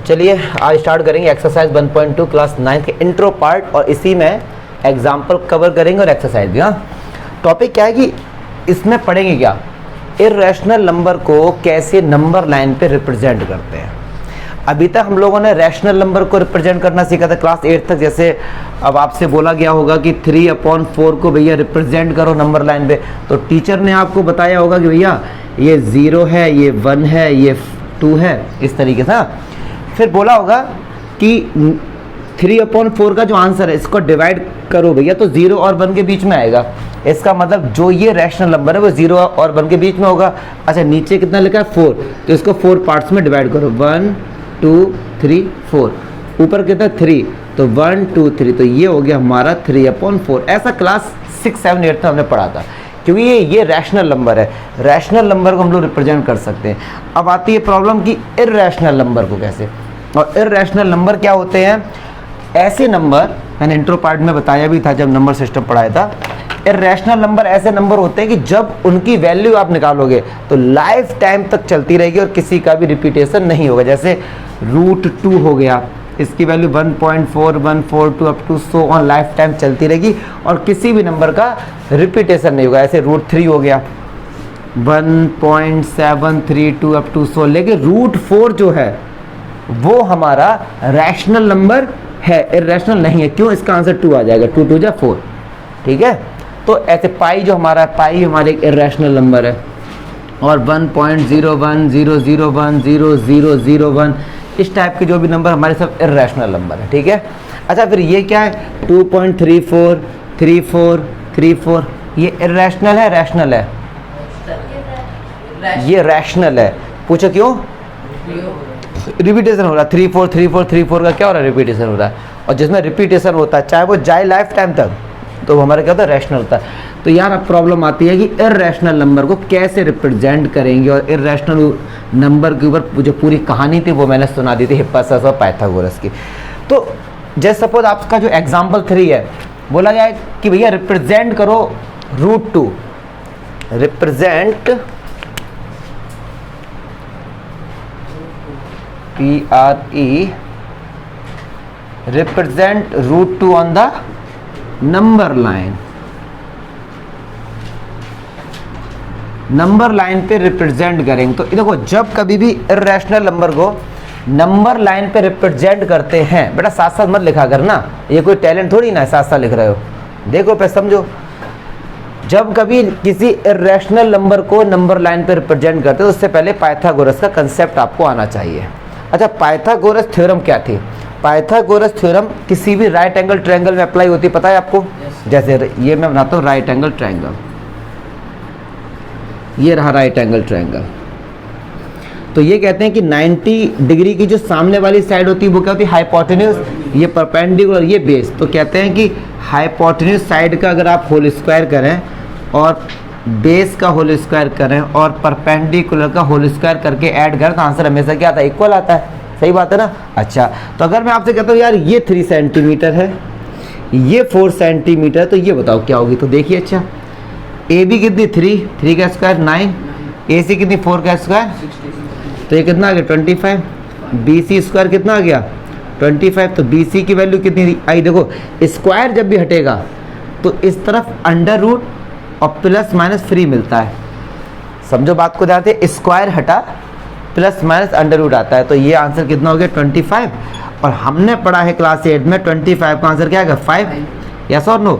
चलिए आज स्टार्ट करेंगे एक्सरसाइज 1.2 क्लास 9 के इंट्रो पार्ट और इसी में एग्जाम्पल कवर करेंगे और एक्सरसाइज भी। हाँ, टॉपिक क्या है कि इसमें पढ़ेंगे क्या, इर्रेशनल नंबर को कैसे नंबर लाइन पे रिप्रेजेंट करते हैं। अभी तक हम लोगों ने रैशनल नंबर को रिप्रेजेंट करना सीखा था क्लास 8 तक। जैसे अब आपसे बोला गया होगा कि 3/4 को भैया रिप्रेजेंट करो नंबर लाइन पे, तो टीचर ने आपको बताया होगा कि भैया ये 0 है, ये 1 है, ये 2 है, इस तरीके से। फिर बोला होगा कि 3/4 का जो आंसर है इसको डिवाइड करो भैया, तो 0 और 1 के बीच में आएगा। इसका मतलब जो ये रैशनल नंबर है वो 0 और 1 के बीच में होगा। अच्छा, नीचे कितना लिखा है 4, तो इसको 4 पार्ट्स में डिवाइड करो, 1 2 3 4। ऊपर कितना 3, तो 1 2 3, तो ये हो गया हमारा 3/4। ऐसा क्लास 6 7 8 में हमने पढ़ा था, क्योंकि ये रैशनल नंबर है। रैशनल नंबर को हम लोग रिप्रेजेंट कर सकते हैं। अब आती है प्रॉब्लम कि इर्रेशनल नंबर को कैसे, और इर्रेशनल नंबर क्या होते हैं। ऐसे नंबर मैंने इंट्रो पार्ट में बताया भी था जब नंबर सिस्टम पढ़ाया था। इर्रेशनल नंबर ऐसे नंबर होते हैं कि जब उनकी वैल्यू आप निकालोगे तो लाइफ टाइम तक चलती रहेगी और किसी का भी रिपीटेशन नहीं होगा। जैसे √2 हो गया, इसकी value 1.4142 up to so on life time चलती रहेगी और किसी भी नंबर का रिपीटेशन नहीं होगा। ऐसे √3 हो गया 1.732 अप टू सो। लेकिन √4 जो है वो हमारा रैशनल नंबर है, इर्रेशनल नहीं है। क्यों? इसका आंसर 2 आ जाएगा, 2 2 जा 4। ठीक है, तो ऐसे पाई जो हमारा है, पाई हमारे एक इर्रेशनल नंबर है। और 1.0100100001 इस टाइप के जो भी नंबर हमारे सब इर्रेशनल नंबर है। ठीक है, अच्छा फिर ये क्या है 2.343434, ये इर्रेशनल है रैशनल है? ये रैशनल है। पूछो क्यों? रिपीटेशन हो रहा है, 343434 का क्या हो रहा है, रिपीटेशन हो रहा है। और जिसमें रिपीटेशन होता है चाहे वो जाए लाइफ टाइम तक, तो हमारा क्या होता है, रैशनल होता है। तो यार अब प्रॉब्लम आती है कि इर्रेशनल नंबर को कैसे रिप्रेजेंट करेंगे। और इर्रेशनल नंबर के ऊपर जो पूरी कहानी थी वो मैंने सुना दी थी हिप्पासस और पाइथागोरस की। तो जैसे सपोज आपका जो एग्जाम्पल 3 है, बोला गया है कि भैया रिप्रेजेंट करो √2, represent PRE, represent √2 on the number line. Number line पे रिप्रेजेंट करेंगे। तो देखो जब कभी भी इर्रेशनल नंबर को नंबर लाइन पे रिप्रेजेंट करते हैं, बेटा साथ साथ मत लिखा करना, ये कोई टैलेंट थोड़ी ना है साथ साथ लिख रहे हो, देखो पे समझो। जब कभी किसी इर्रेशनल नंबर को नंबर लाइन पे रिप्रेजेंट करते हो, उससे पहले पाइथागोरस का कंसेप्ट आपको आना चाहिए। अच्छा, पाइथागोरस थ्योरम क्या थी? पाइथागोरस थ्योरम किसी भी राइट एंगल ट्रायंगल में अप्लाई होती है, पता है आपको? जैसे ये मैं बनाता हूँ राइट एंगल ट्रायंगल, ये रहा राइट एंगल ट्रायंगल। तो ये कहते हैं कि 90 डिग्री की जो सामने वाली साइड होती है वो क्या होती है, हाइपोटेन्यूज, ये परपेंडिकुलर, ये बेस। तो कहते हैं कि हाइपोटेन्यूज साइड का अगर आप होल स्क्वायर करें और बेस का होल स्क्वायर करें और परपेंडिकुलर का होल स्क्वायर करके ऐड करें तो आंसर हमेशा क्या आता है, इक्वल आता है। सही बात है ना? अच्छा, तो अगर मैं आपसे कहता हूँ यार ये 3 सेंटीमीटर है, ये 4 सेंटीमीटर, तो ये बताओ क्या होगी। तो देखिए, अच्छा ए बी कितनी 3 का स्क्वायर 9, ए सी कितनी 4 का स्क्वायर, तो ये कितना आ गया 25। बी सी स्क्वायर कितना आ गया 25। तो बी सी की वैल्यू कितनी आई, देखो स्क्वायर जब भी हटेगा तो इस तरफ अंडर रूट और प्लस माइनस फ्री मिलता है। समझो बात को, जाते स्क्वायर हटा प्लस माइनस अंडर रूट आता है। तो ये आंसर कितना हो गया 25। और हमने पढ़ा है क्लास 8 में 25 का आंसर क्या आएगा 5, यस और नो।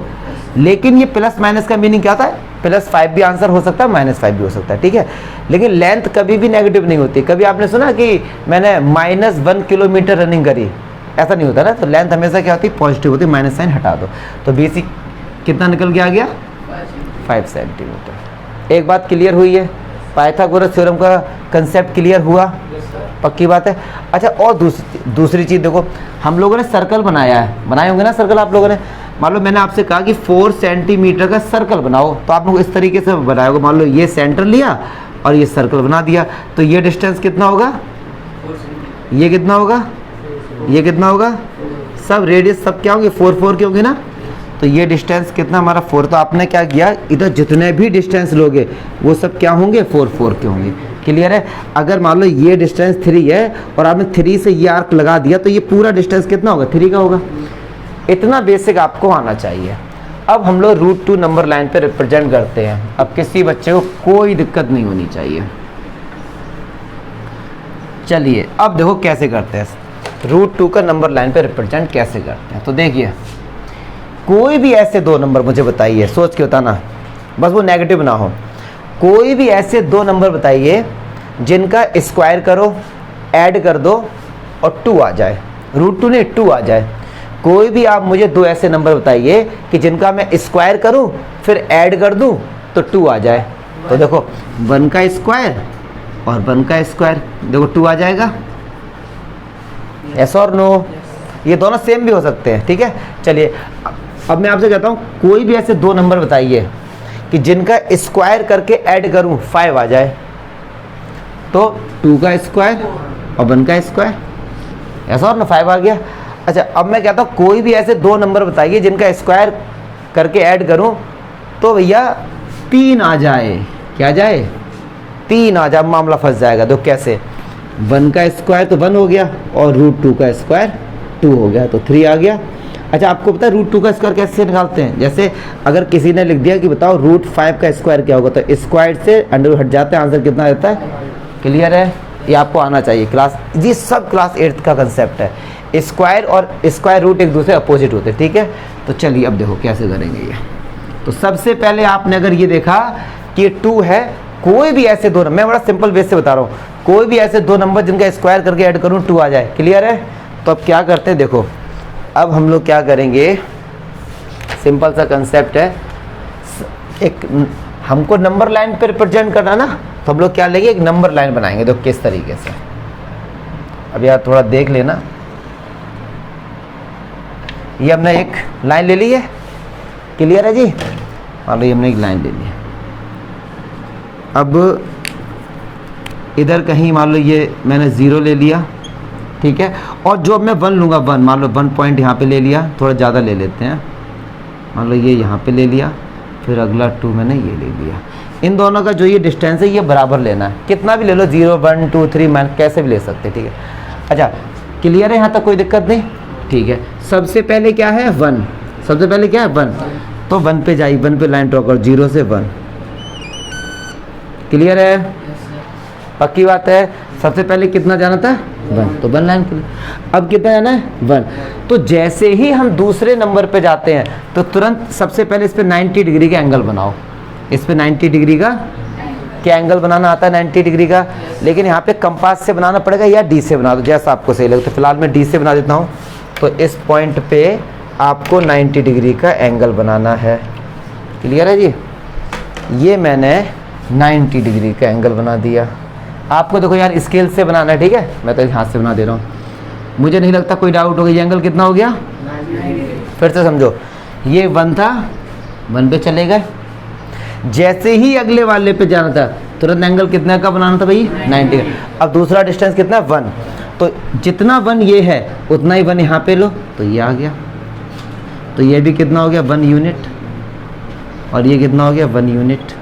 लेकिन ये प्लस माइनस का मीनिंग क्या होता है, +5 भी आंसर हो सकता है, -5 भी हो सकता है। ठीक है, लेकिन लेंथ कभी भी नेगेटिव नहीं होती। कभी आपने सुना कि मैंने -1 किलोमीटर रनिंग करी, ऐसा नहीं होता ना। तो लेंथ हमेशा क्या होती है, पॉजिटिव होती है, माइनस साइन हटा दो। तो BC कितना निकल के आ गया 5 सेंटीमीटर। एक बात क्लियर हुई है, पाइथागोरस थ्योरम का कंसेप्ट क्लियर हुआ, पक्की बात है। अच्छा, और दूसरी चीज़ देखो, हम लोगों ने सर्कल बनाया है, बनाए होंगे ना सर्कल आप लोगों ने। मान लो मैंने आपसे कहा कि 4 सेंटीमीटर का सर्कल बनाओ, तो आप लोग इस तरीके से बनाए होगा। मान लो ये सेंटर लिया और ये सर्कल बना दिया, तो ये डिस्टेंस कितना होगा, ये कितना होगा, ये कितना होगा, सब रेडियस सब क्या होंगे 4 4 के होंगे ना। तो ये डिस्टेंस कितना हमारा 4। तो आपने क्या किया, इधर जितने भी डिस्टेंस लोगे वो सब क्या होंगे 4 4 के होंगे। क्लियर है? अगर मान लो ये डिस्टेंस 3 है और आपने 3 से ये आर्क लगा दिया तो ये पूरा डिस्टेंस कितना होगा? 3 का होगा। इतना बेसिक आपको आना चाहिए। अब हम लोग √2 नंबर लाइन पे रिप्रेजेंट करते हैं। अब किसी बच्चे को कोई दिक्कत नहीं होनी चाहिए। चलिए अब देखो कैसे करते हैं, √2 का नंबर लाइन पे रिप्रेजेंट कैसे करते हैं। तो देखिए, कोई भी ऐसे दो नंबर मुझे बताइए, सोच के बताना, बस वो नेगेटिव ना हो। कोई भी ऐसे दो नंबर बताइए जिनका स्क्वायर करो, ऐड कर दो और 2 आ जाए, √2 नहीं 2 आ जाए। कोई भी आप मुझे दो ऐसे नंबर बताइए कि जिनका मैं स्क्वायर करूं फिर ऐड कर दूं तो 2 आ जाए। तो देखो 1 का स्क्वायर और 1 का स्क्वायर, देखो 2 आ जाएगा। यस और नो? ये दोनों सेम भी हो सकते हैं, ठीक है। चलिए अब मैं आपसे कहता हूँ कोई भी ऐसे दो नंबर बताइए कि जिनका स्क्वायर करके ऐड करूं 5 आ जाए। तो 2 का स्क्वायर और 1 का स्क्वायर, ऐसा और ना 5 आ गया। अच्छा अब मैं कहता हूँ कोई भी ऐसे दो नंबर बताइए जिनका स्क्वायर करके ऐड करूं तो भैया 3 आ जाए। क्या जाए? 3 आ जाए। मामला फंस जाएगा। तो कैसे? 1 का स्क्वायर तो 1 हो गया और √2 का स्क्वायर 2 हो गया, तो 3 आ गया। अच्छा आपको पता है √2 का स्क्वायर कैसे निकालते हैं? जैसे अगर किसी ने लिख दिया कि बताओ √5 का स्क्वायर क्या होगा, तो स्क्वायर से अंडर हट जाते हैं, आंसर कितना रहता है? क्लियर है? ये आपको आना चाहिए। क्लास जी सब क्लास 8th का कंसेप्ट है। स्क्वायर और स्क्वायर रूट एक दूसरे अपोजिट होते हैं, ठीक है। तो चलिए अब देखो कैसे करेंगे ये। तो सबसे पहले आपने अगर ये देखा कि 2 है, कोई भी ऐसे दो, मैं बड़ा सिंपल बेस से बता रहा हूँ, कोई भी ऐसे दो नंबर जिनका स्क्वायर करके ऐड करूँ 2 आ जाए। क्लियर है? तो अब क्या करते हैं, देखो अब हम लोग क्या करेंगे, सिंपल सा कंसेप्ट है। एक हमको नंबर लाइन पे रिप्रेजेंट करना ना, तो हम लोग क्या लेंगे, एक नंबर लाइन बनाएंगे। देखो किस तरीके से, अब यार थोड़ा देख लेना। ये हमने एक लाइन ले ली है, क्लियर है जी? मान लो ये हमने एक लाइन ले ली है। अब इधर कहीं मान लो ये मैंने 0 ले लिया, ठीक है। और जो अब मैं 1 लूँगा, 1 मान लो 1 पॉइंट यहाँ पे ले लिया, थोड़ा ज़्यादा ले लेते हैं, मान लो ये यहाँ पे ले लिया, फिर अगला 2 मैंने ये ले लिया। इन दोनों का जो ये डिस्टेंस है ये बराबर लेना है, कितना भी ले लो, 0 1 2 3 मैन कैसे भी ले सकते हैं, ठीक है। अच्छा क्लियर है यहाँ तक, कोई दिक्कत नहीं, ठीक है। सबसे पहले क्या है 1, सबसे पहले क्या है 1, तो 1 पे जाइए, 1 पे लाइन ड्रॉ करो, 0 से 1। क्लियर है? पक्की बात है। सबसे पहले कितना जाना था 1, तो 1 लाइन क्लियर। अब कितना जाना है 1। तो जैसे ही हम दूसरे नंबर पे जाते हैं तो तुरंत सबसे पहले इस पे 90 डिग्री का एंगल बनाओ। इस पे 90 डिग्री का क्या एंगल बनाना आता है? 90 डिग्री का। लेकिन यहाँ पे कंपास से बनाना पड़ेगा या डी से बना दो, जैसा आपको सही लगे। तो फिलहाल मैं डी से बना देता हूँ। तो इस पॉइंट पे आपको 90 डिग्री का एंगल बनाना है। क्लियर है जी? ये मैंने 90 डिग्री का एंगल बना दिया। आपको देखो यार स्केल से बनाना है, ठीक है, मैं तो हाथ से बना दे रहा हूँ। मुझे नहीं लगता कोई डाउट होगा। ये एंगल कितना हो गया? 90। फिर से समझो, ये 1 था, 1 पे चले गए, जैसे ही अगले वाले पे जाना था तुरंत एंगल कितने का बनाना था भाई? 90। अब दूसरा डिस्टेंस कितना है? 1। तो जितना 1 ये है उतना ही 1 यहाँ पे लो, तो ये आ गया। तो ये भी कितना हो गया? 1 यूनिट। और ये कितना हो गया? 1 यूनिट।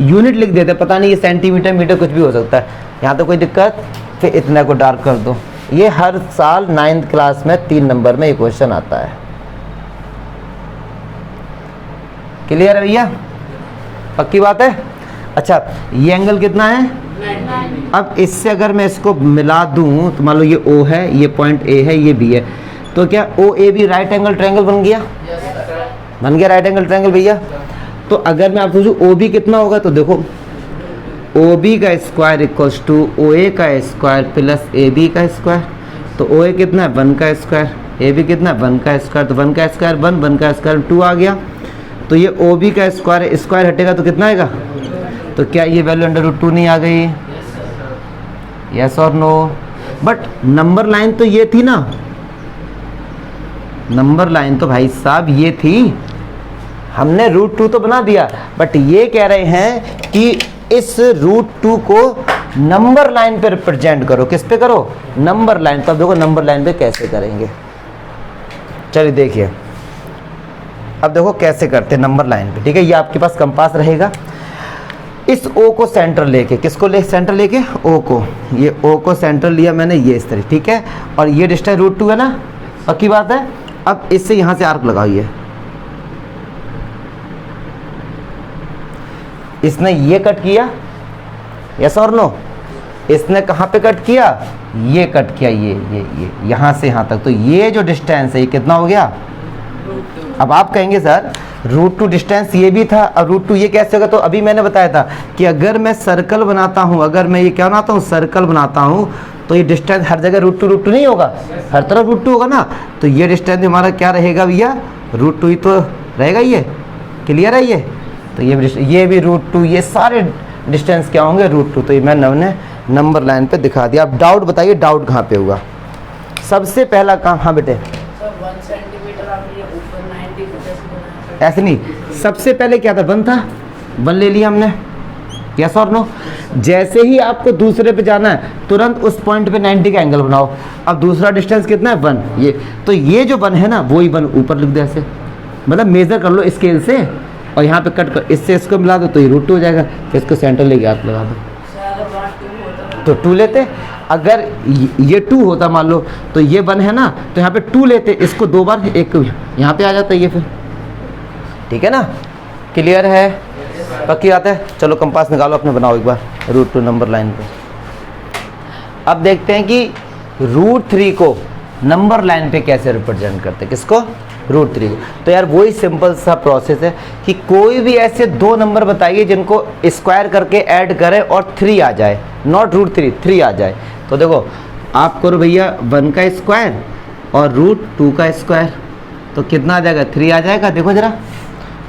यूनिट लिख देते, पता नहीं ये सेंटीमीटर मीटर कुछ भी हो सकता है, यहाँ तो कोई दिक्कत। फिर इतना को डार्क कर दो। ये हर साल 9th क्लास में 3 नंबर में ये क्वेश्चन आता है। क्लियर है भैया? पक्की बात है? अच्छा ये एंगल कितना है? 90। अब इससे अगर मैं इसको मिला दूं तो मान लो ये O है, ये पॉइंट A है, ये B है, तो क्या OAB राइट एंगल ट्रायंगल बन गया? बन गया राइट एंगल ट्रायंगल भैया। तो अगर मैं आपसे पूछूं OB कितना होगा, तो देखो OB का स्क्वायर इक्वल्स टू OA का स्क्वायर प्लस AB का स्क्वायर। तो OA कितना है? 1 का स्क्वायर। AB कितना है? 1 का स्क्वायर। तो 1 का स्क्वायर 1, 1 का स्क्वायर 2 आ गया। तो ये OB का स्क्वायर, स्क्वायर हटेगा तो कितना आएगा? तो क्या ये वैल्यू √2 नहीं आ गई? यस और नो? बट नंबर लाइन तो ये थी ना, नंबर लाइन तो भाई साहब ये थी, हमने √2 तो बना दिया, बट ये कह रहे हैं कि इस √2 को नंबर लाइन पे रिप्रेजेंट करो। किस पे करो? Number line. तब देखो नंबर लाइन पे कैसे करेंगे। चलिए देखिए, अब देखो कैसे करते हैं नंबर लाइन पे, ठीक है। ये आपके पास कंपास रहेगा। इस ओ को सेंटर लेके, किसको ले सेंटर लेके, ओ को, ये ओ को सेंटर लिया मैंने ये इस तरह, ठीक है, और ये डिस्टेंस √2 है ना, पक्की बात है। अब इससे यहाँ से आर्क लगाइए, इसने ये कट किया, यस और नो, इसने कहाँ पे कट किया, ये कट किया, ये यहाँ से यहाँ तक, तो ये जो डिस्टेंस है ये कितना हो गया। अब आप कहेंगे सर √2 डिस्टेंस ये भी था, अब √2 ये कैसे होगा, तो अभी मैंने बताया था कि अगर मैं सर्कल बनाता हूँ, अगर मैं ये क्या बनाता हूँ, सर्कल बनाता हूँ, तो ये डिस्टेंस हर जगह √2 नहीं होगा, हर तरफ √2 होगा ना, तो ये डिस्टेंस हमारा क्या रहेगा भैया, √2 ही तो रहेगा, ये क्लियर है ये, तो ये भी √2, ये सारे डिस्टेंस क्या होंगे √2, तो ये मैंने नंबर लाइन पे दिखा दिया। अब डाउट बताइए, डाउट कहाँ पे होगा, सबसे पहला काम, हाँ बेटे 1 सेंटीमीटर आपने ऊपर 90 को कैसे बनाया? ऐसे नहीं, सबसे पहले क्या था, 1 था, 1 ले लिया हमने, यस और नो। जैसे ही आपको दूसरे पे जाना है तुरंत उस पॉइंट पे 90 का एंगल बनाओ। अब दूसरा डिस्टेंस कितना है, 1, ये, तो ये जो 1 है ना वही 1 ऊपर लिख दो ऐसे, मतलब मेजर कर लो स्केल से, और यहाँ पे कट कर, इससे इसको मिला दो तो ये √2 हो जाएगा, फिर इसको सेंटर लेके हाथ लगा दो, तो 2 लेते। अगर ये 2 होता मान लो, तो ये 1 है ना, तो यहाँ पे 2 लेते, इसको 2 बार, एक यहाँ पे आ जाता है ये, फिर ठीक है ना, क्लियर है, पक्की बात है। चलो कंपास निकालो अपने, बनाओ एक बार √2 नंबर लाइन पे। अब देखते हैं कि √3 को नंबर लाइन पे कैसे रिप्रेजेंट करते हैं, किसको, √3 को। तो यार वही सिंपल सा प्रोसेस है कि कोई भी ऐसे 2 नंबर बताइए जिनको स्क्वायर करके ऐड करें और 3 आ जाए, नॉट √3, 3 आ जाए। तो देखो आप करो भैया 1 का स्क्वायर और √2 का स्क्वायर, तो कितना आ जाएगा, 3 आ जाएगा। देखो जरा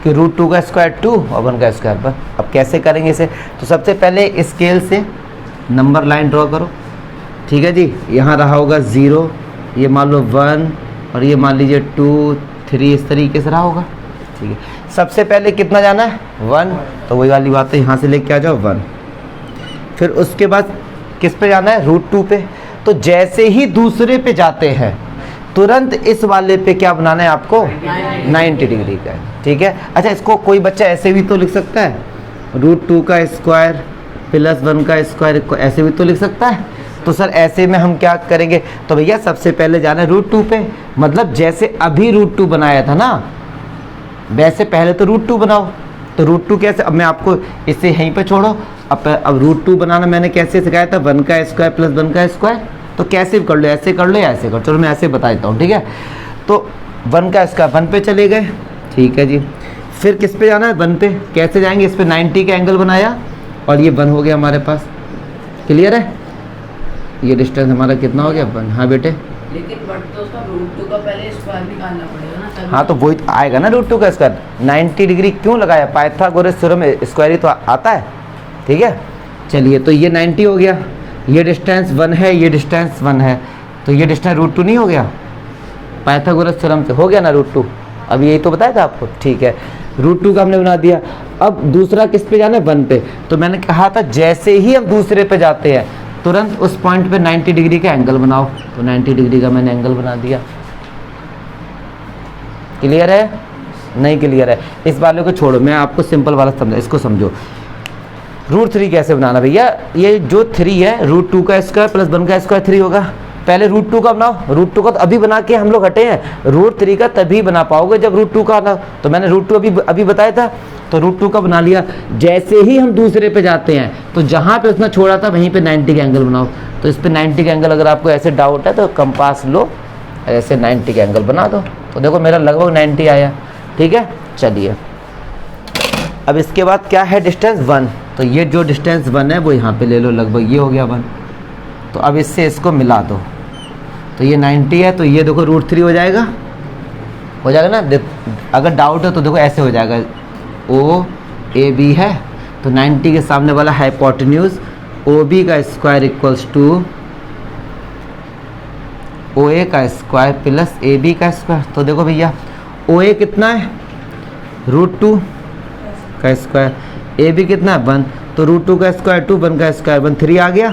कि √2 का स्क्वायर 2 और 1 का स्क्वायर 1। अब कैसे करेंगे इसे, तो सबसे पहले स्केल से नंबर लाइन ड्रॉ करो, ठीक है जी। यहाँ रहा होगा 0, ये मान लो 1, और ये मान लीजिए 2, 3, इस तरीके से रहा होगा, ठीक है। सबसे पहले कितना जाना है, 1, तो वही वाली बात है, यहाँ से लेके आ जाओ 1। फिर उसके बाद किस पे जाना है, √2 पे। तो जैसे ही दूसरे पे जाते हैं तुरंत इस वाले पे क्या बनाना है आपको, 90 डिग्री का, ठीक है। अच्छा, इसको कोई बच्चा ऐसे भी तो लिख सकता है, √2 का स्क्वायर प्लस 1 का स्क्वायर, ऐसे भी तो लिख सकता है। तो सर ऐसे में हम क्या करेंगे, तो भैया सबसे पहले जाना है √2 पे, मतलब जैसे अभी √2 बनाया था ना वैसे पहले तो √2 बनाओ। तो √2 कैसे, अब मैं आपको इसे यहीं पे छोड़ो, अब √2 बनाना मैंने कैसे सिखाया था, 1 का स्क्वायर प्लस 1 का स्क्वायर, तो कैसे भी कर लो, ऐसे कर लो या ऐसे कर, चलो मैं ऐसे बता देता हूँ, ठीक है। तो 1 का स्क्वायर 1 पे चले गए, ठीक है जी। फिर किस पे जाना है, 1 पे, कैसे जाएंगे, इस पे 90 का एंगल बनाया और ये 1 हो गया हमारे पास, क्लियर है। ये डिस्टेंस हमारा कितना हो गया, 1। हाँ बेटे, लेकिन बट तो उसका √2 का पहले स्क्वायर निकालना पड़ेगा ना, तभी। हाँ तो वही आएगा ना √2 का स्क्वायर। 90 डिग्री क्यों लगाया, पाइथागोरस थ्योरम में स्क्वायर ही तो आता है, ठीक है। चलिए, तो ये 90 हो गया, ये डिस्टेंस 1 है, ये डिस्टेंस 1 है, तो ये डिस्टेंस √2 नहीं हो गया, पाइथागोरस थ्योरम से हो गया ना √2। अब यही तो बताया था आपको, ठीक है। √2 का हमने बना दिया। अब दूसरा किस पे जाना है, 1 पे। तो मैंने कहा था जैसे ही हम दूसरे पे जाते हैं तुरंत उस पॉइंट पे 90 डिग्री का एंगल बनाओ, तो 90 डिग्री का मैंने एंगल बना दिया। क्लियर है, नहीं क्लियर है, इस वाले को छोड़ो, मैं आपको सिंपल वाला समझा, इसको समझो। √3 कैसे बनाना भैया, ये जो 3 है, √2 का स्क्वायर प्लस 1 का स्क्वायर 3 होगा। पहले √2 का बनाओ, √2 का तो अभी बना के हम लोग हटे हैं, √3 का तभी बना पाओगे जब √2 का आना। तो मैंने √2 अभी बताया था, तो √2 का बना लिया। जैसे ही हम दूसरे पे जाते हैं तो जहाँ पे उसने छोड़ा था वहीं पे 90 का एंगल बनाओ। तो इस पे 90 का एंगल, अगर आपको ऐसे डाउट है तो कंपास लो, ऐसे 90 का एंगल बना दो। तो देखो मेरा लगभग 90 आया, ठीक है। चलिए, अब इसके बाद क्या है, डिस्टेंस 1। तो ये जो डिस्टेंस 1 है वो यहाँ पे ले लो, लगभग ये हो गया 1। तो अब इससे इसको मिला दो, तो ये 90 है, तो ये देखो √3 हो जाएगा ना। अगर डाउट है तो देखो ऐसे हो जाएगा, OAB है, तो 90 के सामने वाला हाइपोटेन्यूज OB का स्क्वायर इक्वल्स टू OA का स्क्वायर प्लस AB का स्क्वायर। तो देखो भैया OA कितना है, √2 का स्क्वायर, AB कितना है 1, तो √2 का स्क्वायर 2, 1 का स्क्वायर 1, 3 आ गया।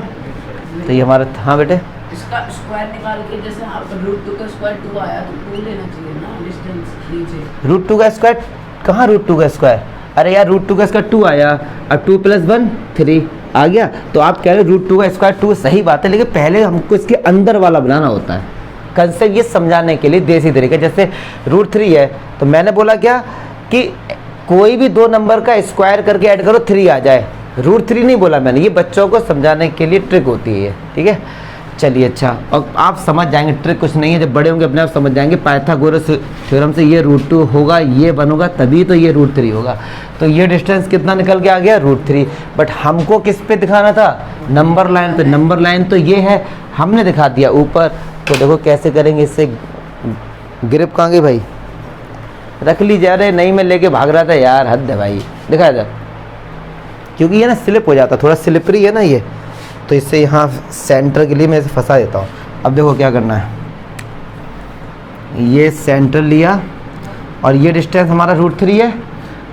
तो ये हमारा, हाँ बेटे, इसका स्क्वायर निकाल के जैसे √2 का स्क्वायर 2 आया तो 2 लेना चाहिए ना, डिस्टेंस नीचे। √2 का स्क्वायर कहाँ, √2 का स्क्वायर अरे यार रूट 2 का इसका 2 आया, अब 2 + 1 3 आ गया। तो आप कह रहे हो रूट 2 का स्क्वायर 2, सही बात है, लेकिन पहले हमको इसके अंदर वाला बनाना होता है। कंसेप्ट ये समझाने के लिए देसी तरीके, जैसे रूट 3 है तो मैंने बोला क्या कि कोई भी दो नंबर का स्क्वायर करके ऐड करो 3 आ जाए, रूट 3 नहीं बोला मैंने, ये बच्चों को समझाने के लिए ट्रिक होती है ये, ठीक है। चलिए अच्छा, और आप समझ जाएंगे, ट्रिक कुछ नहीं है, जब बड़े होंगे अपने आप समझ जाएंगे। पाइथागोरस थ्योरम से ये रूट 2 होगा, ये 1 होगा, तभी तो ये रूट 3 होगा। तो ये डिस्टेंस कितना निकल के आ गया, रूट 3। बट हमको किस पे दिखाना था, नंबर लाइन पे। नंबर लाइन तो ये है, हमने दिखा दिया ऊपर। तो देखो कैसे करेंगे, इससे ग्रिप कहाँ गई भाई, रख लीजिए। अरे नहीं, मैं लेके भाग रहा था यार, हद है भाई, दिखाया था, क्योंकि ये ना स्लिप हो जाता, थोड़ा स्लिपरी है ना ये, तो इससे यहाँ सेंटर के लिए मैं इसे फंसा देता हूँ। अब देखो क्या करना है, ये सेंटर लिया और ये डिस्टेंस हमारा रूट 3 है।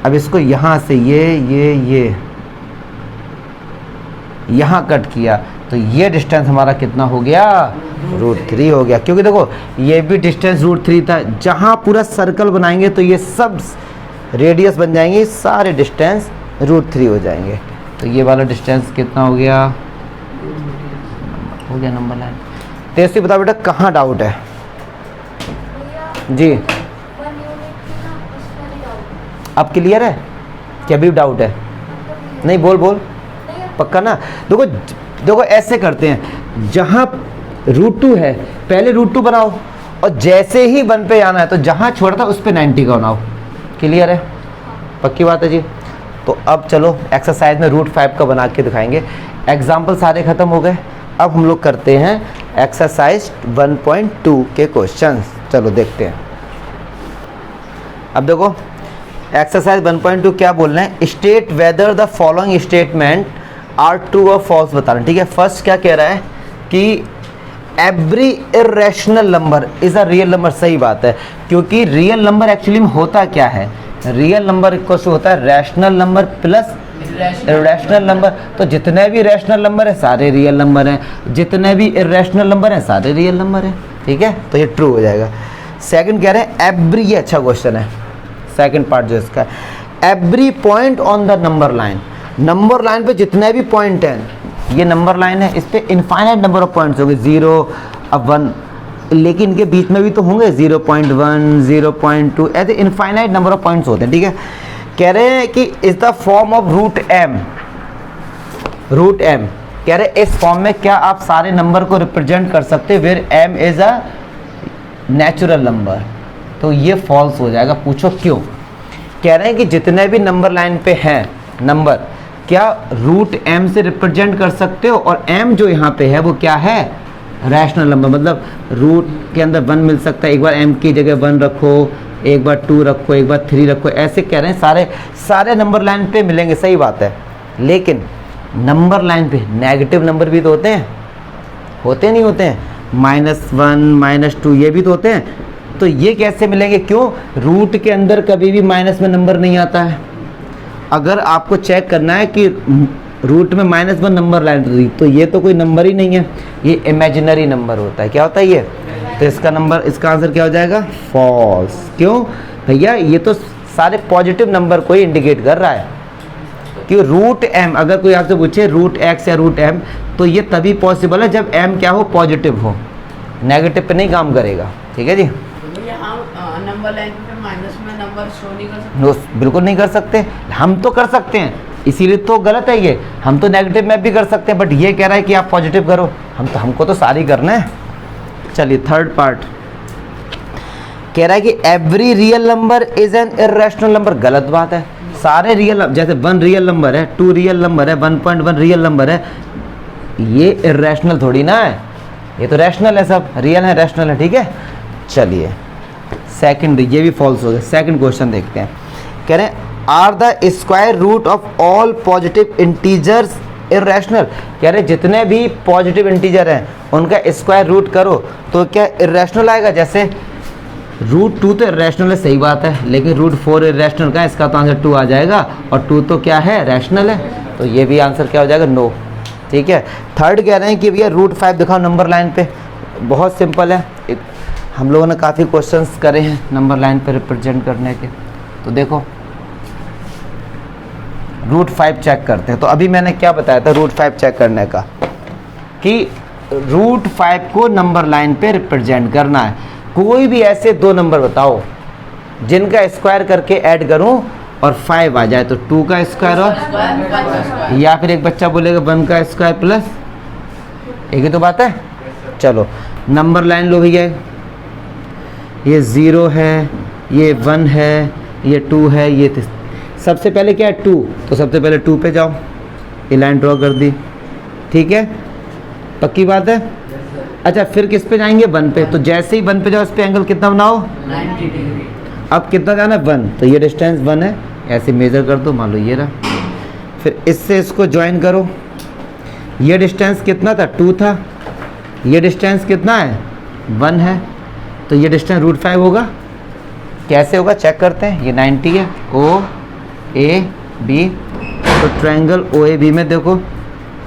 अब इसको यहाँ से ये यहाँ कट किया, तो ये डिस्टेंस हमारा कितना हो गया, रूट 3 हो गया। क्योंकि देखो ये भी डिस्टेंस रूट 3 था, जहाँ पूरा सर्कल बनाएंगे तो ये सब रेडियस बन जाएंगे, सारे डिस्टेंस रूट 3 हो जाएंगे। तो ये वाला डिस्टेंस कितना हो गया नंबर लाइन। तेजस्वी बताओ बेटा कहाँ डाउट है जी, अब क्लियर है क्या, भी डाउट है नहीं, बोल पक्का ना। देखो ऐसे करते हैं, जहाँ रूट 2 है पहले रूट 2 बनाओ, और जैसे ही 1 पे आना है तो जहाँ छोड़ा था उस पे 90 का बनाओ। क्लियर है, पक्की बात है जी। तो अब चलो एक्सरसाइज में रूट 5 का बना के दिखाएंगे। एग्जाम्पल सारे खत्म हो गए, अब हम लोग करते हैं एक्सरसाइज 1.2 के क्वेश्चंस। चलो देखते हैं। अब देखो एक्सरसाइज 1.2 क्या बोल रहे हैं, state whether the following statement are true और फॉल्स बताना। ठीक है, फर्स्ट क्या कह रहा है कि every irrational number is a real number. सही बात है, क्योंकि रियल नंबर एक्चुअली में होता क्या है, रियल नंबर इक्वल टू होता है rational number plus irrational number. तो जितने भी रैशनल नंबर है सारे रियल नंबर हैं, जितने भी इरेशनल नंबर हैं सारे रियल नंबर हैं। ठीक है, तो ये ट्रू हो जाएगा। सेकंड कह रहे हैं एवरी, ये अच्छा क्वेश्चन है, सेकंड पार्ट जो इसका, every point on the number line. Number line पे जितने भी पॉइंट हैं, ये नंबर लाइन है, इस पे इनफाइनाइट नंबर ऑफ पॉइंट्स होंगे, 0 अब 1, लेकिन इनके बीच में भी तो होंगे 0.1 0.2, ऐसे इनफाइनाइट नंबर ऑफ पॉइंट्स होते हैं। ठीक है, कह रहे हैं कि is the form of root M कह रहे हैं इस फॉर्म में क्या आप सारे नंबर को रिप्रेजेंट कर सकते हैं where m is a natural number. तो ये फॉल्स हो जाएगा। पूछो क्यों। कह रहे हैं कि जितने भी नंबर लाइन पे हैं नंबर, क्या रूट एम से रिप्रेजेंट कर सकते हो, और एम जो यहाँ पे है वो क्या है, रैशनल नंबर। मतलब रूट के अंदर 1 मिल सकता है, एक बार m की जगह 1 रखो, एक बार 2 रखो, एक बार 3 रखो, ऐसे कह रहे हैं सारे नंबर लाइन पे मिलेंगे। सही बात है, लेकिन नंबर लाइन पे नेगेटिव नंबर भी तो होते हैं, होते नहीं होते हैं, -1 -2 ये भी तो होते हैं। तो ये कैसे मिलेंगे, क्यों, रूट के अंदर कभी भी माइनस में नंबर नहीं आता है। अगर आपको चेक करना है कि रूट में -1 नंबर लाइन थी, तो ये तो कोई नंबर ही नहीं है, ये इमेजिनरी नंबर होता है। क्या होता है ये, तो इसका आंसर क्या हो जाएगा, फॉल्स। क्यों भैया, ये तो सारे पॉजिटिव नंबर को ही इंडिकेट कर रहा है। कि रूट एम, अगर कोई आपसे पूछे रूट एक्स या रूट एम, तो ये तभी पॉसिबल है जब एम क्या हो, पॉजिटिव हो, नेगेटिव पे नहीं काम करेगा। ठीक है जी, नंबर लाइन पे माइनस में नंबर शो नहीं कर सकते, बिल्कुल नहीं कर सकते। हम तो कर सकते हैं, इसीलिए तो गलत है ये। हम तो नेगेटिव में भी कर सकते हैं, बट ये कह रहा है कि आप पॉजिटिव करो, हमको तो सारी करना है। चलिए थर्ड पार्ट कह रहा है कि every real number is an irrational number. गलत बात है, सारे रियल, जैसे 1 रियल नंबर है, 2 रियल नंबर है, 1.1 रियल नंबर है, ये इरेशनल थोड़ी ना है, ये तो रैशनल है, सब रियल है, रैशनल है। ठीक है, चलिए सेकंड, ये भी फॉल्स हो गया। सेकंड क्वेश्चन देखते हैं, कह रहे हैं are the square root of all positive integers irrational. कह रहे जितने भी पॉजिटिव इंटीजर हैं उनका स्क्वायर रूट करो तो क्या इरेशनल आएगा। जैसे रूट 2 तो इरेशनल है, सही बात है, लेकिन रूट 4 इरेशनल का है, इसका तो आंसर 2 आ जाएगा, और 2 तो क्या है, रैशनल है, तो ये भी आंसर क्या हो जाएगा, नो। ठीक है, थर्ड कह रहे हैं कि भैया रूट 5 दिखाओ नंबर लाइन पे। बहुत सिंपल है, हम लोगों ने काफ़ी क्वेश्चंस करे हैं नंबर लाइन पे रिप्रेजेंट करने के। तो देखो रूट 5 चेक करते हैं। तो अभी मैंने क्या बताया था रूट 5 चेक करने का, कि रूट 5 को नंबर लाइन पे रिप्रेजेंट करना है। कोई भी ऐसे दो नंबर बताओ जिनका स्क्वायर करके ऐड करूं और 5 आ जाए, तो 2 का स्क्वायर और या फिर एक बच्चा बोलेगा 1 का स्क्वायर प्लस, एक ही तो बात है। चलो नंबर लाइन लो भैया, ये 0 है, ये 1 है, ये 2 है, ये सबसे पहले क्या है 2, तो सबसे पहले 2 पे जाओ, ये लाइन ड्रॉ कर दी, ठीक है, पक्की बात है। अच्छा फिर किस पे जाएंगे 1 पे, तो जैसे ही 1 पे जाओ इस पे एंगल कितना बनाओ 90 डिग्री। अब कितना जाना है 1, तो ये डिस्टेंस 1 है, ऐसे मेज़र कर दो, मान लो ये रहा। फिर इससे इसको ज्वाइन करो, ये डिस्टेंस कितना था 2 था, ये डिस्टेंस कितना है 1 है, तो ये डिस्टेंस रूट 5 होगा। कैसे होगा चेक करते हैं, ये 90 है, ओ ए बी, तो ट्रायंगल ओ ए बी में देखो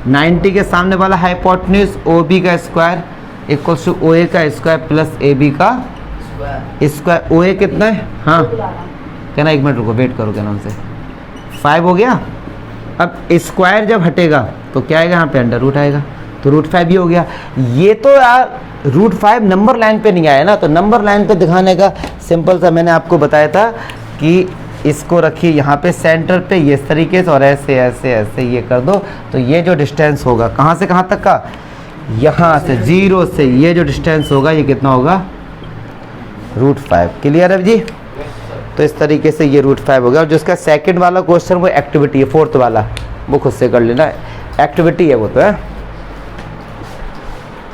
90 के सामने वाला हाइपोटेन्यूज ओ बी का स्क्वायर इक्वल्स टू ओ ए का स्क्वायर प्लस ए बी का स्क्वायर। ओ ए कितना है, हाँ कहना, एक मिनट रुको वेट करो, क्या नाम से 5 हो गया। अब स्क्वायर जब हटेगा तो क्या आएगा, यहाँ पे अंडर रूट आएगा, तो रूट 5 ही हो गया। ये तो यार रूट 5 नंबर लाइन पे नहीं आया ना, तो नंबर लाइन पे दिखाने का सिंपल सा मैंने आपको बताया था कि इसको रखिए यहाँ पे सेंटर पे ये इस तरीके से, और ऐसे ऐसे ऐसे ये कर दो, तो ये जो डिस्टेंस होगा कहाँ से कहाँ तक का, यहाँ से 0 से ये जो डिस्टेंस होगा ये कितना होगा रूट 5। क्लियर है जी। तो इस तरीके से ये रूट 5 हो गया। और जिसका सेकंड वाला क्वेश्चन वो एक्टिविटी है, 4th वाला, वो खुद से कर लेना, एक्टिविटी है वो तो है।